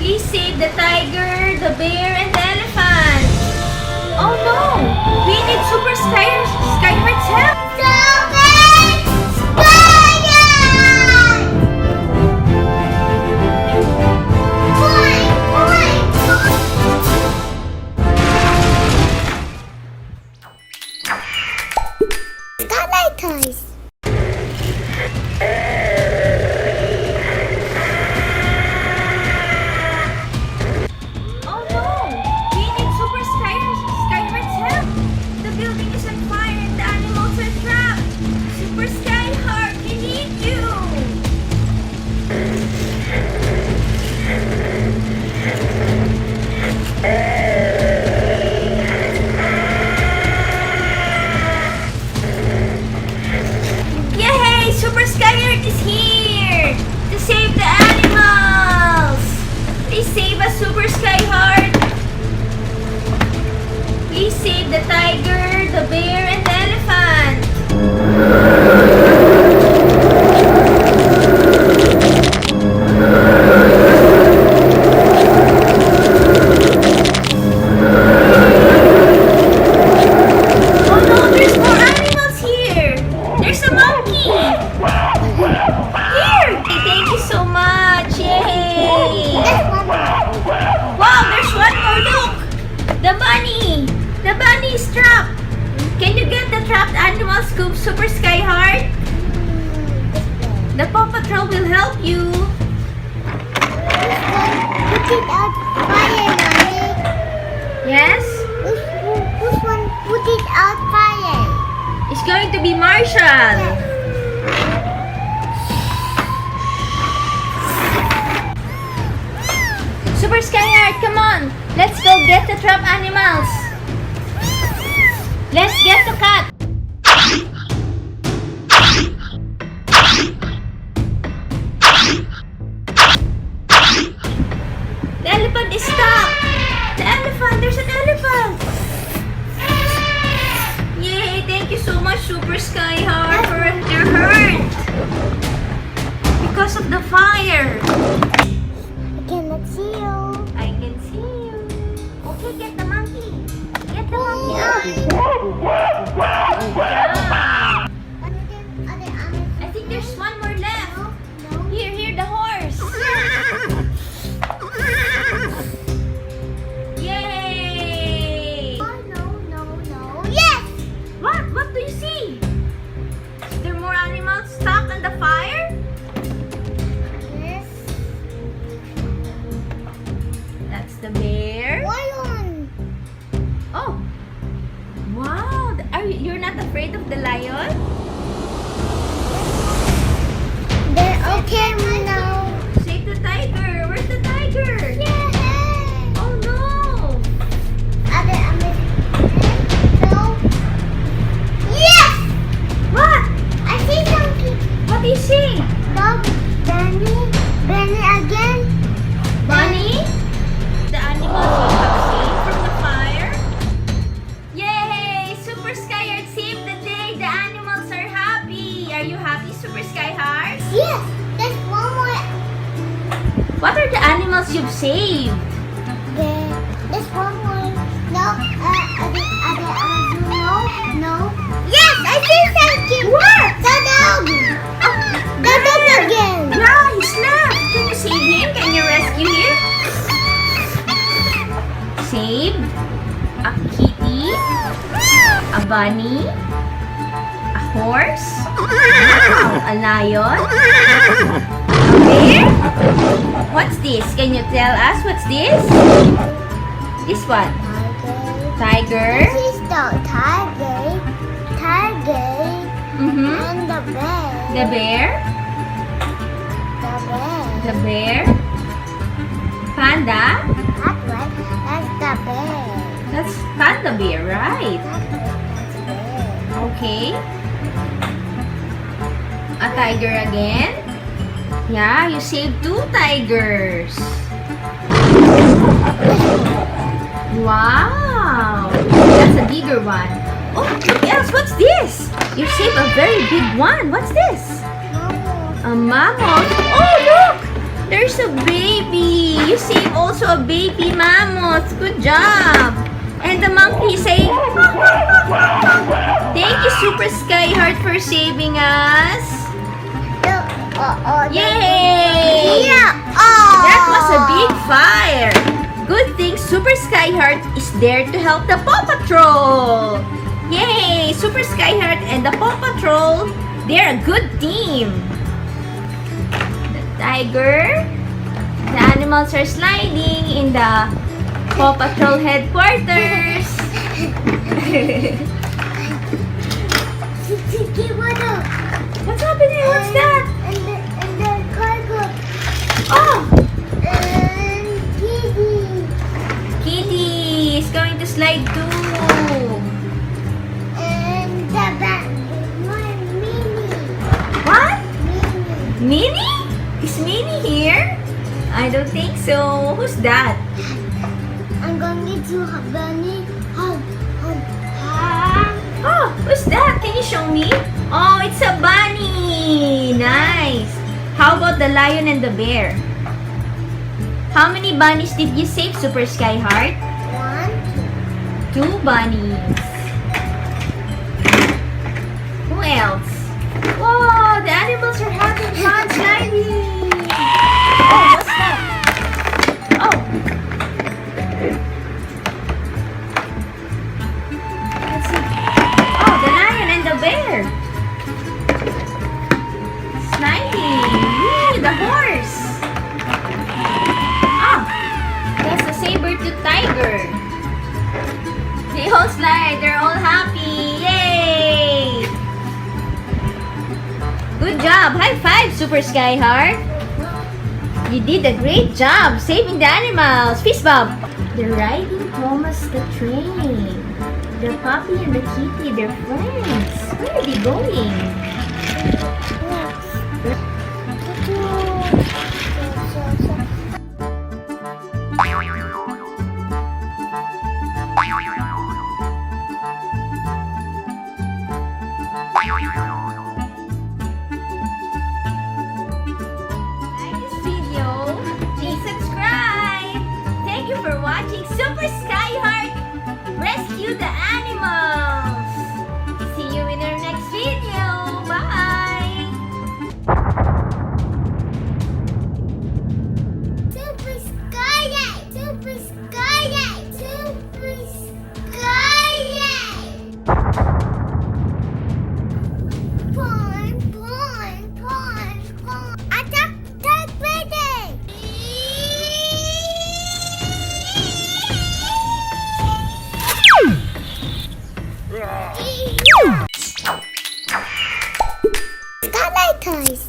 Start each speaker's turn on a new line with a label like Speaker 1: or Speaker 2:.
Speaker 1: Please save the tiger, the bear, and the elephant. Oh no! We need Super Skyheart's help!
Speaker 2: Skylight toys.
Speaker 1: Oh no! We need Super Skyheart's help! The building is on fire and the animals are trapped! Super Skyheart, we need you! Yay! Super Skyheart is here! To save the animals! Please save us, Super Skyheart! Please save the tiger, the bear, and the elephant! Oh no, there's more animals here! There's a monkey! Here! Thank you so much! Yay! Wow, there's one more! Look! The bunny! The bunny is trapped! Can you get the trapped animal scoop, Super Skyheart? The Paw Patrol will help you!
Speaker 2: Put it out fire, Mommy.
Speaker 1: Yes?
Speaker 2: Which one put it out fire?
Speaker 1: It's going to be Marshall! Super Skyheart, come on! Let's go get the trapped animals! Let's get the cat! The elephant is stuck! The elephant! There's an elephant! Yay! Thank you so much, Super Skyheart, for your hurt! Because of the fire!
Speaker 2: I cannot see you.
Speaker 1: I can see you. Okay, get the monkey. Get the monkey out. Yeah. I think there's one more left. Here, the horse. Yay!
Speaker 2: No. Yes!
Speaker 1: What do you see? Is there more animals stuck in the fire?
Speaker 2: Yes.
Speaker 1: That's the bear.
Speaker 2: Lion.
Speaker 1: Oh. Wow. You're not afraid of the lion?
Speaker 2: They're okay now.
Speaker 1: Save the tiger. Where's the tiger?
Speaker 2: Yeah.
Speaker 1: Oh no.
Speaker 2: No. Yes!
Speaker 1: What?
Speaker 2: I see something.
Speaker 1: What do you see?
Speaker 2: Dog. Benny again.
Speaker 1: Bunny? The animals you have saved from the fire? Yay! Super Skyheart saved the day. The animals are happy. Are you happy, Super Skyheart?
Speaker 2: Yes. There's one more.
Speaker 1: What are the animals you've saved?
Speaker 2: There's one more. No. Yes, I see something.
Speaker 1: What?
Speaker 2: The dog. The dog again.
Speaker 1: Yeah, he's left. Can you save him? Can you rescue him? Save a kitty, a bunny, a horse, a lion, a bear. What's this? Can you tell us what's this? This one. Tiger.
Speaker 2: This is the tiger,
Speaker 1: Mm-hmm.
Speaker 2: and the bear.
Speaker 1: The bear. The bear. Panda.
Speaker 2: That's right. That's the bear.
Speaker 1: That's panda bear, right?
Speaker 2: That's the bear.
Speaker 1: Okay. A tiger again. Yeah, you saved 2 tigers. Wow. That's a bigger one. Oh, yes, what's this? You saved a very big one. What's this? A mammoth. Oh, look! There's a baby. You saved also a baby mammoth. Good job. And the monkey saying, thank you, Super Skyheart, for saving us. Yay!
Speaker 2: Yeah.
Speaker 1: That was a big fire. Good thing Super Skyheart is there to help the Paw Patrol. Yay! Super Skyheart and the Paw Patrol, they're a good team. The tiger, the animals are sliding in the Paw Patrol headquarters. What's happening? What's that?
Speaker 2: And the cargo.
Speaker 1: Oh!
Speaker 2: And kitty.
Speaker 1: Kitty is going to slide too.
Speaker 2: And the back. Mini.
Speaker 1: What?
Speaker 2: Mini.
Speaker 1: Minnie? Is Minnie here? I don't think so. Who's that?
Speaker 2: I'm going to have bunny. Hug.
Speaker 1: Oh, who's that? Can you show me? Oh, it's a bunny. Nice. How about the lion and the bear? How many bunnies did you save, Super Skyheart?
Speaker 2: 1,
Speaker 1: 2 bunnies. Who else? Whoa, the animals are having fun sliding. Oh, what's that? Oh. Let's see. Oh, the lion and the bear. Sliding. Woo, the horse. Ah, that's the saber-tooth tiger. They all slide. They're all happy. Yay! Good job. High five, Super Skyheart. You did a great job saving the animals. Fist bump. They're riding Thomas the train. The puppy and the kitty, they're friends. Where are they going? Like this video, please subscribe. Thank you for watching Super Skyheart Rescue the Animals. See you in our next video. Bye.
Speaker 2: Super Skylight! Super Skylight! Super Skylight! Pawn, pawn, pawn, pawn. Attack, attack, ready! Skylight toys.